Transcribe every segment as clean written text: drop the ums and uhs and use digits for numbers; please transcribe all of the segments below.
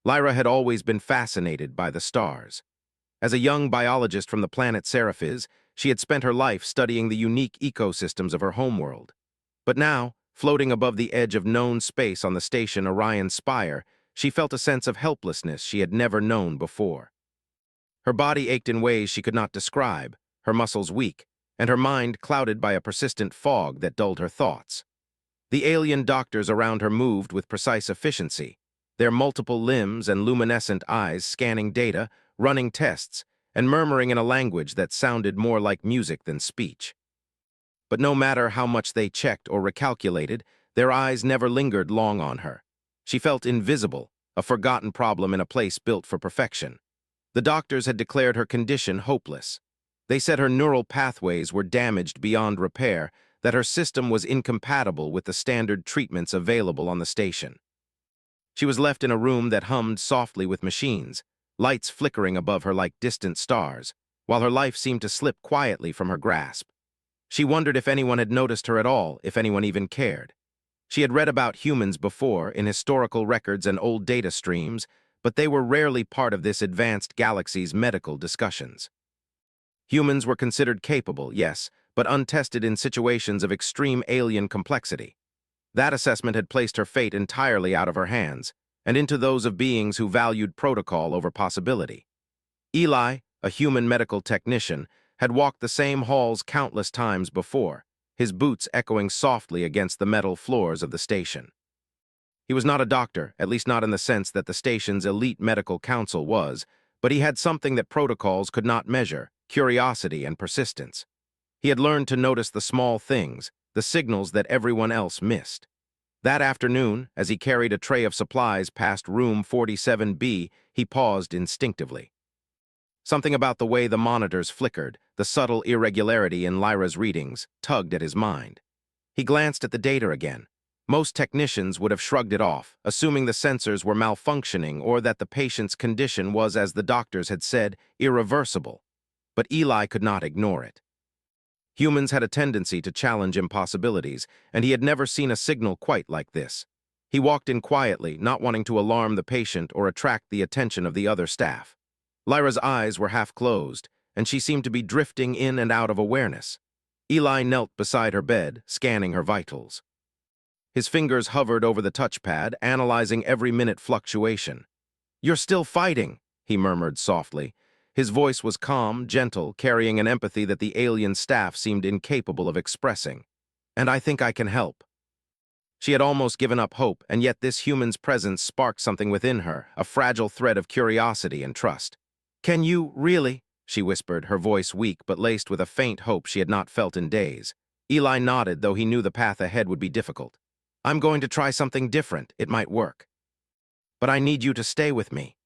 Lyra had always been fascinated by the stars. As a young biologist from the planet Scifi, she had spent her life studying the unique ecosystems of her homeworld. But now, floating above the edge of known space on the station Orion's Spire, she felt a sense of helplessness she had never known before. Her body ached in ways she could not describe, her muscles weak, and her mind clouded by a persistent fog that dulled her thoughts. The alien doctors around her moved with precise efficiency, their multiple limbs and luminescent eyes scanning data, running tests, and murmuring in a language that sounded more like music than speech. But no matter how much they checked or recalculated, their eyes never lingered long on her. She felt invisible, a forgotten problem in a place built for perfection. The doctors had declared her condition hopeless. They said her neural pathways were damaged beyond repair, that her system was incompatible with the standard treatments available on the station. She was left in a room that hummed softly with machines, lights flickering above her like distant stars, while her life seemed to slip quietly from her grasp. She wondered if anyone had noticed her at all, if anyone even cared. She had read about humans before in historical records and old data streams, but they were rarely part of this advanced galaxy's medical discussions. Humans were considered capable, yes, but untested in situations of extreme alien complexity. That assessment had placed her fate entirely out of her hands, and into those of beings who valued protocol over possibility. Eli, a human medical technician, had walked the same halls countless times before, his boots echoing softly against the metal floors of the station. He was not a doctor, at least not in the sense that the station's elite medical council was, but he had something that protocols could not measure: curiosity and persistence. He had learned to notice the small things, the signals that everyone else missed. That afternoon, as he carried a tray of supplies past room 47B, he paused instinctively. Something about the way the monitors flickered, the subtle irregularity in Lyra's readings, tugged at his mind. He glanced at the data again. Most technicians would have shrugged it off, assuming the sensors were malfunctioning or that the patient's condition was, as the doctors had said, irreversible. But Eli could not ignore it. Humans had a tendency to challenge impossibilities, and he had never seen a signal quite like this. He walked in quietly, not wanting to alarm the patient or attract the attention of the other staff. Lyra's eyes were half closed, and she seemed to be drifting in and out of awareness. Eli knelt beside her bed, scanning her vitals. His fingers hovered over the touchpad, analyzing every minute fluctuation. "You're still fighting," he murmured softly. His voice was calm, gentle, carrying an empathy that the alien staff seemed incapable of expressing. "And I think I can help." She had almost given up hope, and yet this human's presence sparked something within her, a fragile thread of curiosity and trust. "Can you, really?" she whispered, her voice weak but laced with a faint hope she had not felt in days. Eli nodded, though he knew the path ahead would be difficult. "I'm going to try something different. It might work. But I need you to stay with me."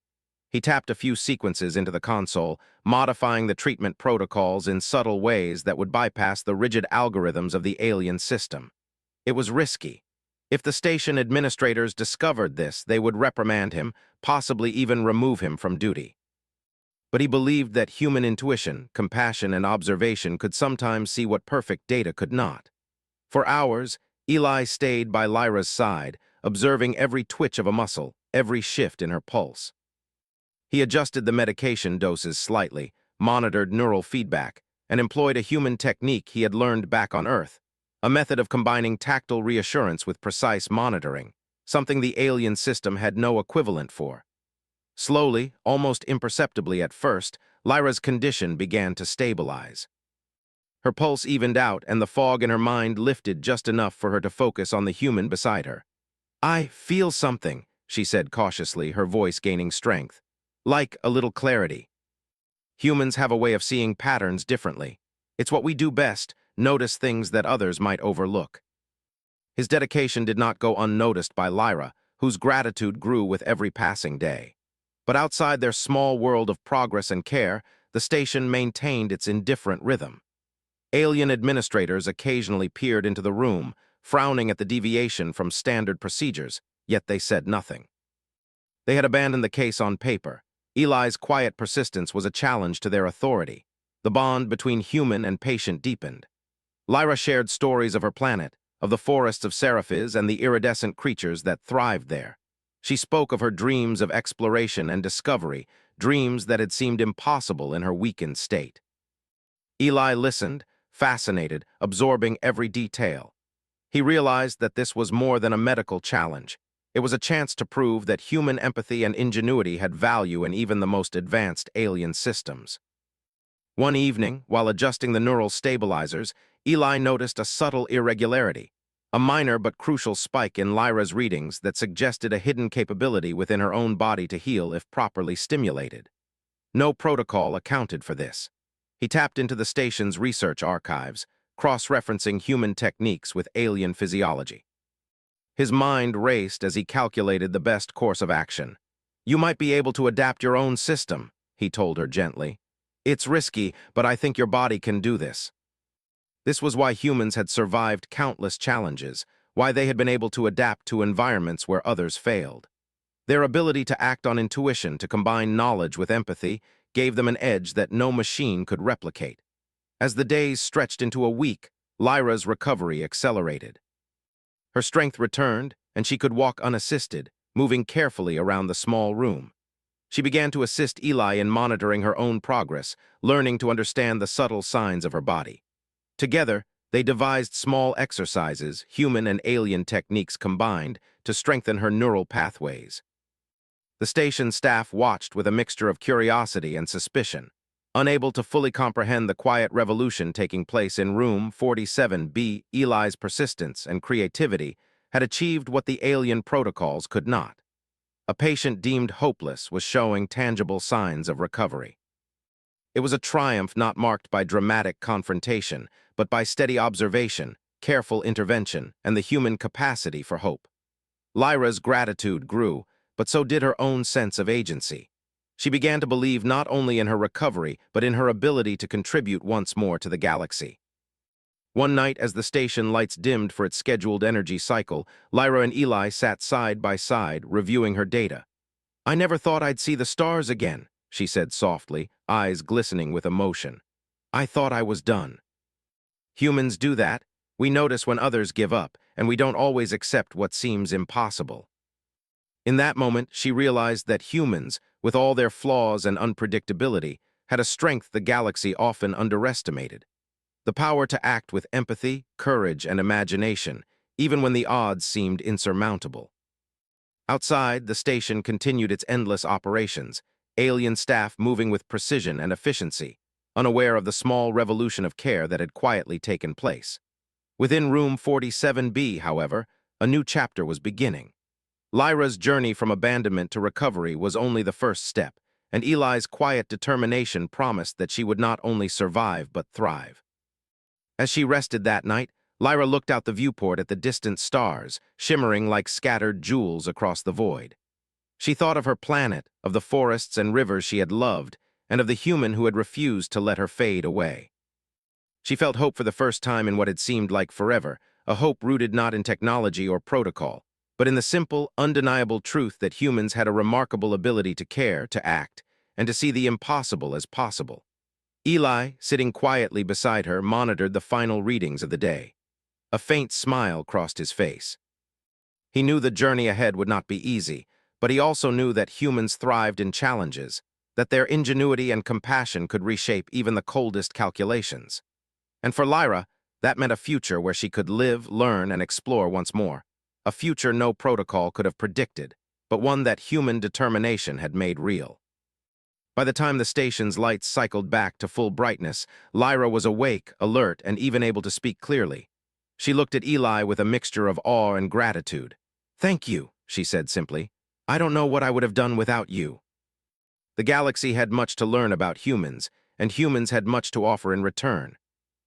He tapped a few sequences into the console, modifying the treatment protocols in subtle ways that would bypass the rigid algorithms of the alien system. It was risky. If the station administrators discovered this, they would reprimand him, possibly even remove him from duty. But he believed that human intuition, compassion, and observation could sometimes see what perfect data could not. For hours, Eli stayed by Lyra's side, observing every twitch of a muscle, every shift in her pulse. He adjusted the medication doses slightly, monitored neural feedback, and employed a human technique he had learned back on Earth, a method of combining tactile reassurance with precise monitoring, something the alien system had no equivalent for. Slowly, almost imperceptibly at first, Lyra's condition began to stabilize. Her pulse evened out, and the fog in her mind lifted just enough for her to focus on the human beside her. "I feel something," she said cautiously, her voice gaining strength. "Like a little clarity." Humans have a way of seeing patterns differently. It's what we do best, notice things that others might overlook. His dedication did not go unnoticed by Lyra, whose gratitude grew with every passing day. But outside their small world of progress and care, the station maintained its indifferent rhythm. Alien administrators occasionally peered into the room, frowning at the deviation from standard procedures, yet they said nothing. They had abandoned the case on paper. Eli's quiet persistence was a challenge to their authority. The bond between human and patient deepened. Lyra shared stories of her planet, of the forests of Scifi and the iridescent creatures that thrived there. She spoke of her dreams of exploration and discovery, dreams that had seemed impossible in her weakened state. Eli listened, fascinated, absorbing every detail. He realized that this was more than a medical challenge. It was a chance to prove that human empathy and ingenuity had value in even the most advanced alien systems. One evening, while adjusting the neural stabilizers, Eli noticed a subtle irregularity, a minor but crucial spike in Lyra's readings that suggested a hidden capability within her own body to heal if properly stimulated. No protocol accounted for this. He tapped into the station's research archives, cross-referencing human techniques with alien physiology. His mind raced as he calculated the best course of action. "You might be able to adapt your own system," he told her gently. "It's risky, but I think your body can do this." This was why humans had survived countless challenges, why they had been able to adapt to environments where others failed. Their ability to act on intuition, to combine knowledge with empathy, gave them an edge that no machine could replicate. As the days stretched into a week, Lyra's recovery accelerated. Her strength returned, and she could walk unassisted, moving carefully around the small room. She began to assist Eli in monitoring her own progress, learning to understand the subtle signs of her body. Together, they devised small exercises, human and alien techniques combined, to strengthen her neural pathways. The station staff watched with a mixture of curiosity and suspicion, unable to fully comprehend the quiet revolution taking place in room 47B. Eli's persistence and creativity had achieved what the alien protocols could not. A patient deemed hopeless was showing tangible signs of recovery. It was a triumph not marked by dramatic confrontation, but by steady observation, careful intervention, and the human capacity for hope. Lyra's gratitude grew, but so did her own sense of agency. She began to believe not only in her recovery, but in her ability to contribute once more to the galaxy. One night, as the station lights dimmed for its scheduled energy cycle, Lyra and Eli sat side by side, reviewing her data. "I never thought I'd see the stars again," she said softly, eyes glistening with emotion. "I thought I was done." Humans do that. We notice when others give up, and we don't always accept what seems impossible. In that moment, she realized that humans, with all their flaws and unpredictability, had a strength the galaxy often underestimated: the power to act with empathy, courage, and imagination, even when the odds seemed insurmountable. Outside, the station continued its endless operations, alien staff moving with precision and efficiency, unaware of the small revolution of care that had quietly taken place. Within room 47B, however, a new chapter was beginning. Lyra's journey from abandonment to recovery was only the first step, and Eli's quiet determination promised that she would not only survive but thrive. As she rested that night, Lyra looked out the viewport at the distant stars, shimmering like scattered jewels across the void. She thought of her planet, of the forests and rivers she had loved, and of the human who had refused to let her fade away. She felt hope for the first time in what had seemed like forever, a hope rooted not in technology or protocol, but in the simple, undeniable truth that humans had a remarkable ability to care, to act, and to see the impossible as possible. Eli, sitting quietly beside her, monitored the final readings of the day. A faint smile crossed his face. He knew the journey ahead would not be easy, but he also knew that humans thrived in challenges, that their ingenuity and compassion could reshape even the coldest calculations. And for Lyra, that meant a future where she could live, learn, and explore once more. A future no protocol could have predicted, but one that human determination had made real. By the time the station's lights cycled back to full brightness, Lyra was awake, alert, and even able to speak clearly. She looked at Eli with a mixture of awe and gratitude. "Thank you," she said simply. "I don't know what I would have done without you." The galaxy had much to learn about humans, and humans had much to offer in return.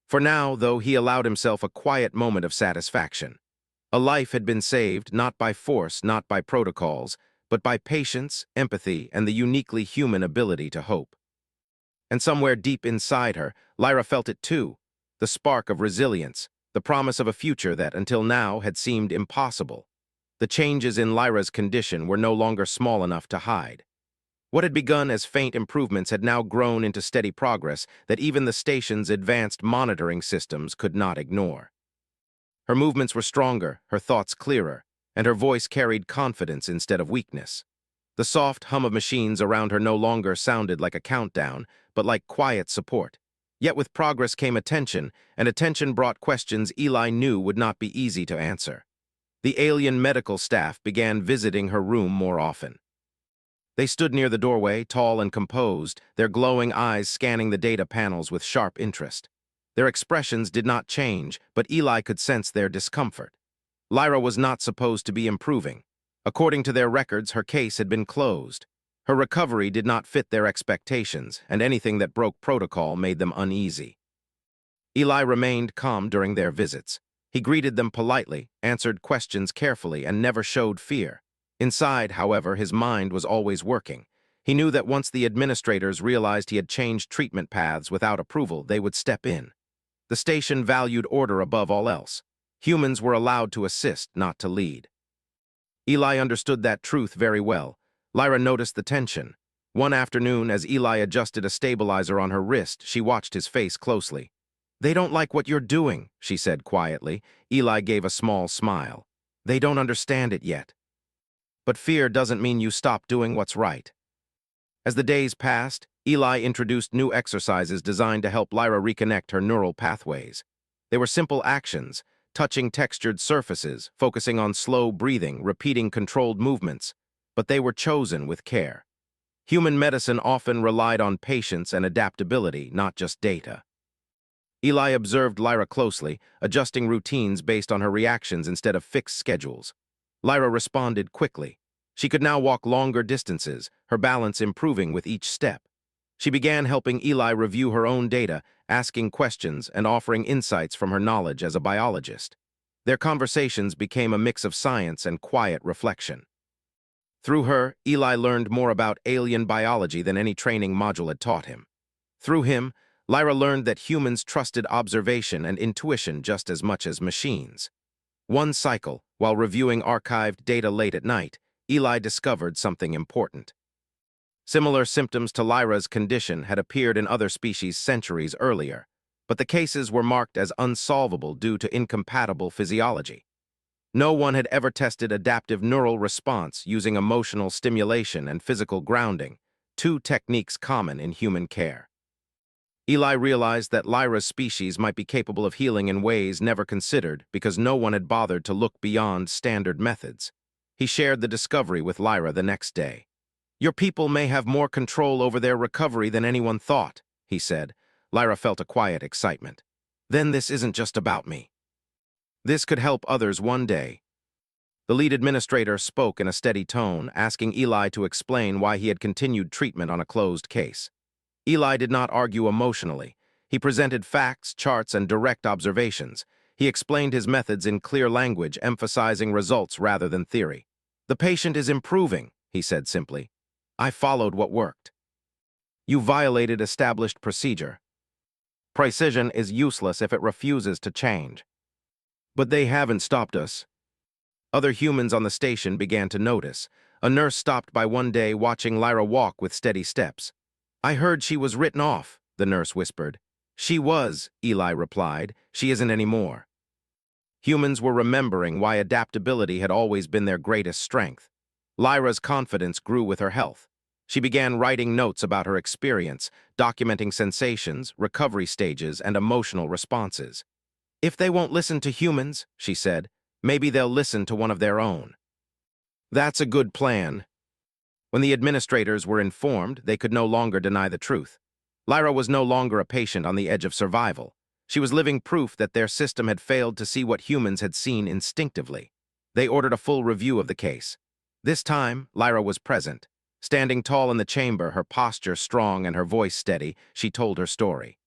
For now, though, he allowed himself a quiet moment of satisfaction. A life had been saved, not by force, not by protocols, but by patience, empathy, and the uniquely human ability to hope. And somewhere deep inside her, Lyra felt it too, the spark of resilience, the promise of a future that, until now, had seemed impossible. The changes in Lyra's condition were no longer small enough to hide. What had begun as faint improvements had now grown into steady progress that even the station's advanced monitoring systems could not ignore. Her movements were stronger, her thoughts clearer, and her voice carried confidence instead of weakness. The soft hum of machines around her no longer sounded like a countdown, but like quiet support. Yet with progress came attention, and attention brought questions Eli knew would not be easy to answer. The alien medical staff began visiting her room more often. They stood near the doorway, tall and composed, their glowing eyes scanning the data panels with sharp interest. Their expressions did not change, but Eli could sense their discomfort. Lyra was not supposed to be improving. According to their records, her case had been closed. Her recovery did not fit their expectations, and anything that broke protocol made them uneasy. Eli remained calm during their visits. He greeted them politely, answered questions carefully, and never showed fear. Inside, however, his mind was always working. He knew that once the administrators realized he had changed treatment paths without approval, they would step in. The station valued order above all else. Humans were allowed to assist, not to lead. Eli understood that truth very well. Lyra noticed the tension. One afternoon, as Eli adjusted a stabilizer on her wrist, she watched his face closely. "They don't like what you're doing," she said quietly. Eli gave a small smile. "They don't understand it yet. But fear doesn't mean you stop doing what's right." As the days passed, Eli introduced new exercises designed to help Lyra reconnect her neural pathways. They were simple actions, touching textured surfaces, focusing on slow breathing, repeating controlled movements, but they were chosen with care. Human medicine often relied on patience and adaptability, not just data. Eli observed Lyra closely, adjusting routines based on her reactions instead of fixed schedules. Lyra responded quickly. She could now walk longer distances, her balance improving with each step. She began helping Eli review her own data, asking questions and offering insights from her knowledge as a biologist. Their conversations became a mix of science and quiet reflection. Through her, Eli learned more about alien biology than any training module had taught him. Through him, Lyra learned that humans trusted observation and intuition just as much as machines. One cycle, while reviewing archived data late at night, Eli discovered something important. Similar symptoms to Lyra's condition had appeared in other species centuries earlier, but the cases were marked as unsolvable due to incompatible physiology. No one had ever tested adaptive neural response using emotional stimulation and physical grounding, two techniques common in human care. Eli realized that Lyra's species might be capable of healing in ways never considered because no one had bothered to look beyond standard methods. He shared the discovery with Lyra the next day. "Your people may have more control over their recovery than anyone thought," he said. Lyra felt a quiet excitement. "Then this isn't just about me. This could help others one day." The lead administrator spoke in a steady tone, asking Eli to explain why he had continued treatment on a closed case. Eli did not argue emotionally. He presented facts, charts, and direct observations. He explained his methods in clear language, emphasizing results rather than theory. "The patient is improving," he said simply. "I followed what worked. You violated established procedure. Precision is useless if it refuses to change." "But they haven't stopped us." Other humans on the station began to notice. A nurse stopped by one day watching Lyra walk with steady steps. "I heard she was written off," the nurse whispered. "She was," Eli replied. "She isn't anymore." Humans were remembering why adaptability had always been their greatest strength. Lyra's confidence grew with her health. She began writing notes about her experience, documenting sensations, recovery stages, and emotional responses. "If they won't listen to humans," she said, "maybe they'll listen to one of their own." "That's a good plan." When the administrators were informed, they could no longer deny the truth. Lyra was no longer a patient on the edge of survival. She was living proof that their system had failed to see what humans had seen instinctively. They ordered a full review of the case. This time, Lyra was present. Standing tall in the chamber, her posture strong and her voice steady, she told her story.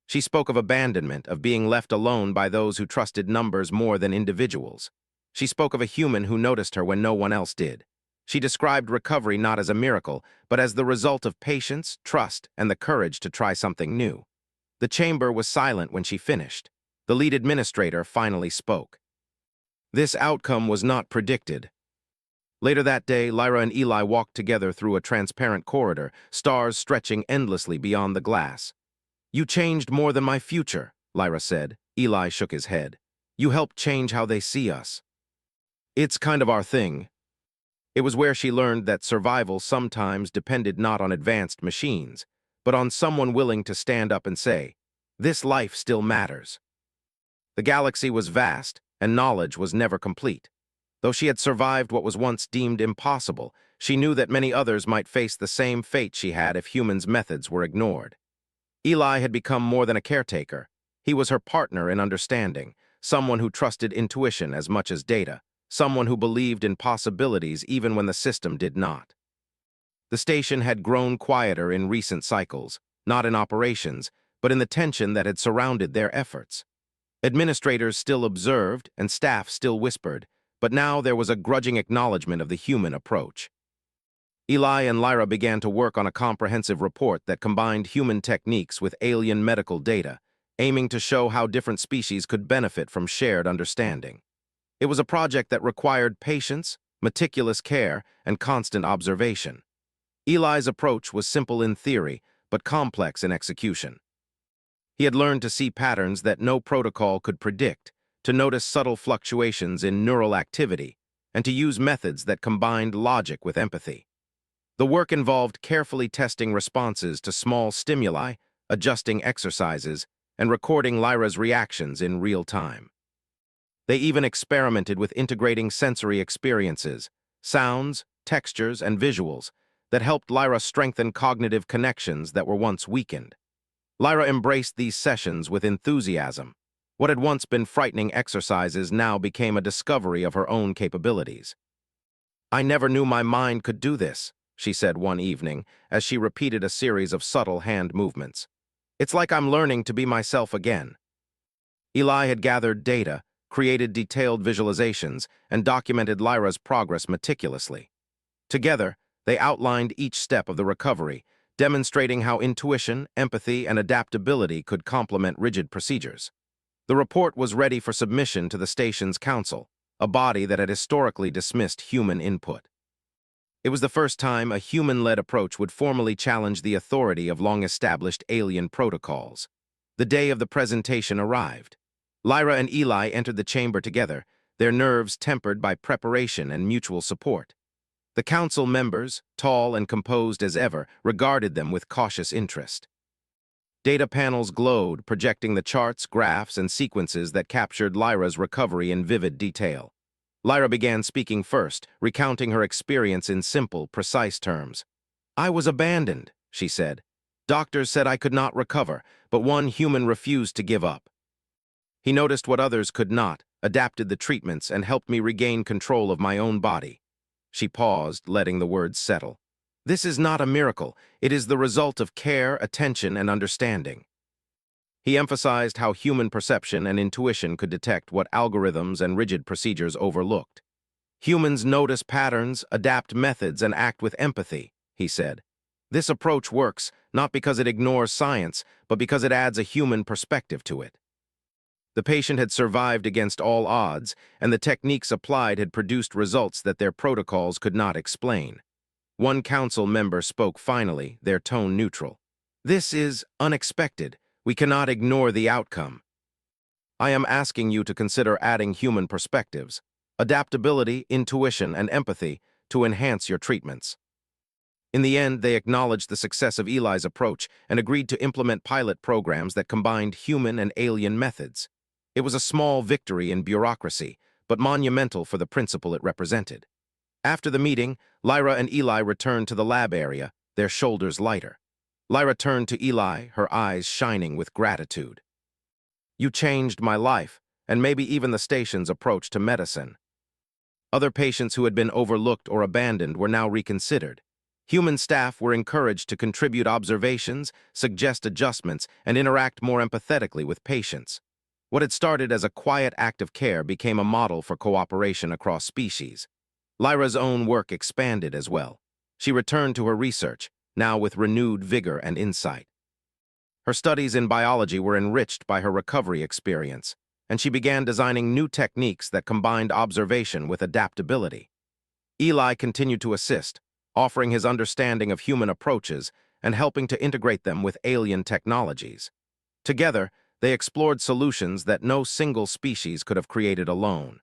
She spoke of abandonment, of being left alone by those who trusted numbers more than individuals. She spoke of a human who noticed her when no one else did. She described recovery not as a miracle, but as the result of patience, trust, and the courage to try something new. The chamber was silent when she finished. The lead administrator finally spoke. "This outcome was not predicted." Later that day, Lyra and Eli walked together through a transparent corridor, stars stretching endlessly beyond the glass. "You changed more than my future," Lyra said. Eli shook his head. "You helped change how they see us." It's kind of our thing. It was where she learned that survival sometimes depended not on advanced machines, but on someone willing to stand up and say, "This life still matters." The galaxy was vast, and knowledge was never complete. Though she had survived what was once deemed impossible, she knew that many others might face the same fate she had if humans' methods were ignored. Eli had become more than a caretaker. He was her partner in understanding, someone who trusted intuition as much as data, someone who believed in possibilities even when the system did not. The station had grown quieter in recent cycles, not in operations, but in the tension that had surrounded their efforts. Administrators still observed and staff still whispered, but now there was a grudging acknowledgement of the human approach. Eli and Lyra began to work on a comprehensive report that combined human techniques with alien medical data, aiming to show how different species could benefit from shared understanding. It was a project that required patience, meticulous care, and constant observation. Eli's approach was simple in theory, but complex in execution. He had learned to see patterns that no protocol could predict, to notice subtle fluctuations in neural activity, and to use methods that combined logic with empathy. The work involved carefully testing responses to small stimuli, adjusting exercises, and recording Lyra's reactions in real time. They even experimented with integrating sensory experiences, sounds, textures, and visuals that helped Lyra strengthen cognitive connections that were once weakened. Lyra embraced these sessions with enthusiasm. What had once been frightening exercises now became a discovery of her own capabilities. "I never knew my mind could do this," she said one evening as she repeated a series of subtle hand movements. "It's like I'm learning to be myself again." Eli had gathered data, created detailed visualizations, and documented Lyra's progress meticulously. Together, they outlined each step of the recovery, demonstrating how intuition, empathy, and adaptability could complement rigid procedures. The report was ready for submission to the station's council, a body that had historically dismissed human input. It was the first time a human-led approach would formally challenge the authority of long-established alien protocols. The day of the presentation arrived. Lyra and Eli entered the chamber together, their nerves tempered by preparation and mutual support. The council members, tall and composed as ever, regarded them with cautious interest. Data panels glowed, projecting the charts, graphs, and sequences that captured Lyra's recovery in vivid detail. Lyra began speaking first, recounting her experience in simple, precise terms. "I was abandoned," she said. "Doctors said I could not recover, but one human refused to give up. He noticed what others could not, adapted the treatments, and helped me regain control of my own body." She paused, letting the words settle. "This is not a miracle. It is the result of care, attention, and understanding." He emphasized how human perception and intuition could detect what algorithms and rigid procedures overlooked. "Humans notice patterns, adapt methods, and act with empathy," he said. "This approach works, not because it ignores science, but because it adds a human perspective to it." The patient had survived against all odds, and the techniques applied had produced results that their protocols could not explain. One council member spoke finally, their tone neutral. "This is unexpected. We cannot ignore the outcome. I am asking you to consider adding human perspectives, adaptability, intuition, and empathy to enhance your treatments." In the end, they acknowledged the success of Eli's approach and agreed to implement pilot programs that combined human and alien methods. It was a small victory in bureaucracy, but monumental for the principle it represented. After the meeting, Lyra and Eli returned to the lab area, their shoulders lighter. Lyra turned to Eli, her eyes shining with gratitude. "You changed my life, and maybe even the station's approach to medicine." Other patients who had been overlooked or abandoned were now reconsidered. Human staff were encouraged to contribute observations, suggest adjustments, and interact more empathetically with patients. What had started as a quiet act of care became a model for cooperation across species. Lyra's own work expanded as well. She returned to her research, now with renewed vigor and insight. Her studies in biology were enriched by her recovery experience, and she began designing new techniques that combined observation with adaptability. Eli continued to assist, offering his understanding of human approaches and helping to integrate them with alien technologies. Together, they explored solutions that no single species could have created alone.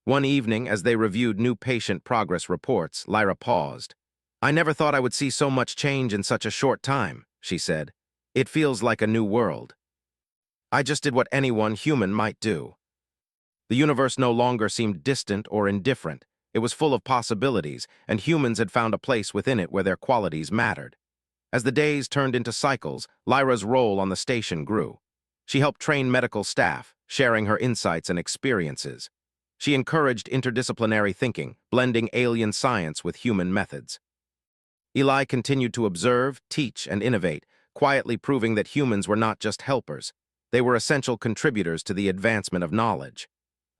One evening, as they reviewed new patient progress reports, Lyra paused. "I never thought I would see so much change in such a short time," she said. "It feels like a new world. I just did what anyone human might do." The universe no longer seemed distant or indifferent. It was full of possibilities, and humans had found a place within it where their qualities mattered. As the days turned into cycles, Lyra's role on the station grew. She helped train medical staff, sharing her insights and experiences. She encouraged interdisciplinary thinking, blending alien science with human methods. Eli continued to observe, teach, and innovate, quietly proving that humans were not just helpers. They were essential contributors to the advancement of knowledge.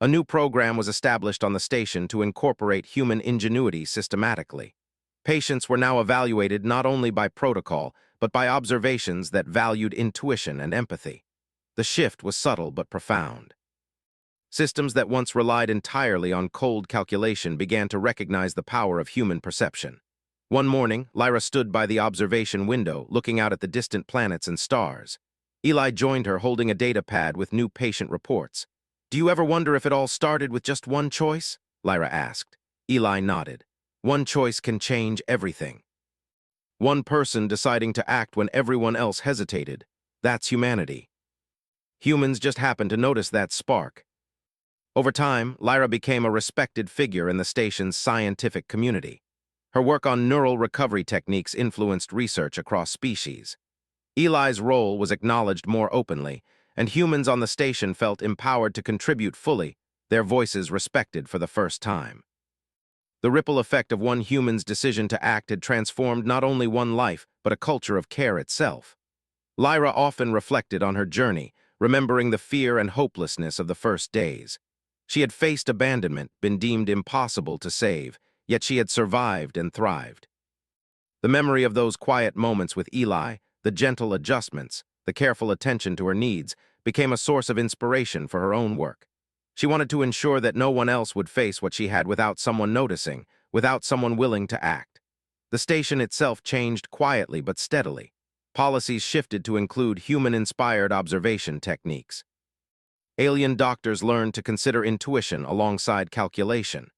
A new program was established on the station to incorporate human ingenuity systematically. Patients were now evaluated not only by protocol, but by observations that valued intuition and empathy. The shift was subtle but profound. Systems that once relied entirely on cold calculation began to recognize the power of human perception. One morning, Lyra stood by the observation window, looking out at the distant planets and stars. Eli joined her, holding a data pad with new patient reports. "Do you ever wonder if it all started with just one choice?" Lyra asked. Eli nodded. "One choice can change everything. One person deciding to act when everyone else hesitated. That's humanity." Humans just happened to notice that spark. Over time, Lyra became a respected figure in the station's scientific community. Her work on neural recovery techniques influenced research across species. Eli's role was acknowledged more openly, and humans on the station felt empowered to contribute fully, their voices respected for the first time. The ripple effect of one human's decision to act had transformed not only one life, but a culture of care itself. Lyra often reflected on her journey, remembering the fear and hopelessness of the first days. She had faced abandonment, been deemed impossible to save, yet she had survived and thrived. The memory of those quiet moments with Eli, the gentle adjustments, the careful attention to her needs, became a source of inspiration for her own work. She wanted to ensure that no one else would face what she had without someone noticing, without someone willing to act. The station itself changed quietly but steadily. Policies shifted to include human-inspired observation techniques. Alien doctors learned to consider intuition alongside calculation.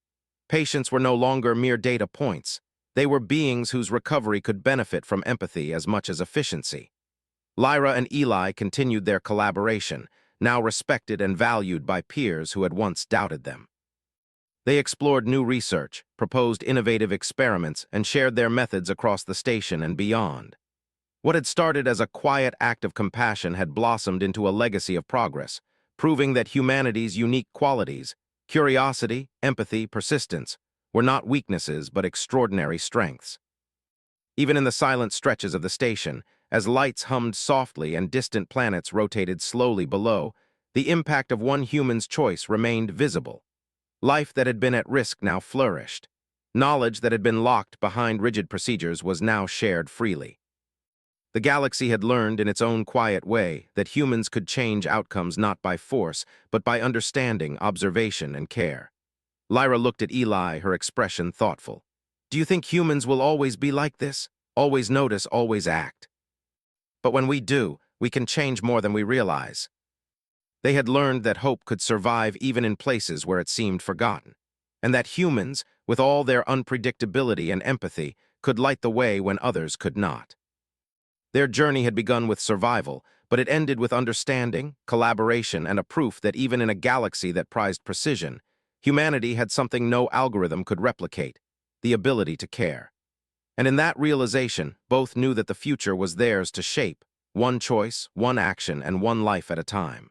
Patients were no longer mere data points. They were beings whose recovery could benefit from empathy as much as efficiency. Lyra and Eli continued their collaboration, now respected and valued by peers who had once doubted them. They explored new research, proposed innovative experiments, and shared their methods across the station and beyond. What had started as a quiet act of compassion had blossomed into a legacy of progress, proving that humanity's unique qualities, curiosity, empathy, persistence, were not weaknesses but extraordinary strengths. Even in the silent stretches of the station, as lights hummed softly and distant planets rotated slowly below, the impact of one human's choice remained visible. Life that had been at risk now flourished. Knowledge that had been locked behind rigid procedures was now shared freely. The galaxy had learned in its own quiet way that humans could change outcomes not by force, but by understanding, observation, and care. Lyra looked at Eli, her expression thoughtful. "Do you think humans will always be like this? Always notice, always act?" "But when we do, we can change more than we realize." They had learned that hope could survive even in places where it seemed forgotten, and that humans, with all their unpredictability and empathy, could light the way when others could not. Their journey had begun with survival, but it ended with understanding, collaboration, and a proof that even in a galaxy that prized precision, humanity had something no algorithm could replicate: the ability to care. And in that realization, both knew that the future was theirs to shape, one choice, one action, and one life at a time.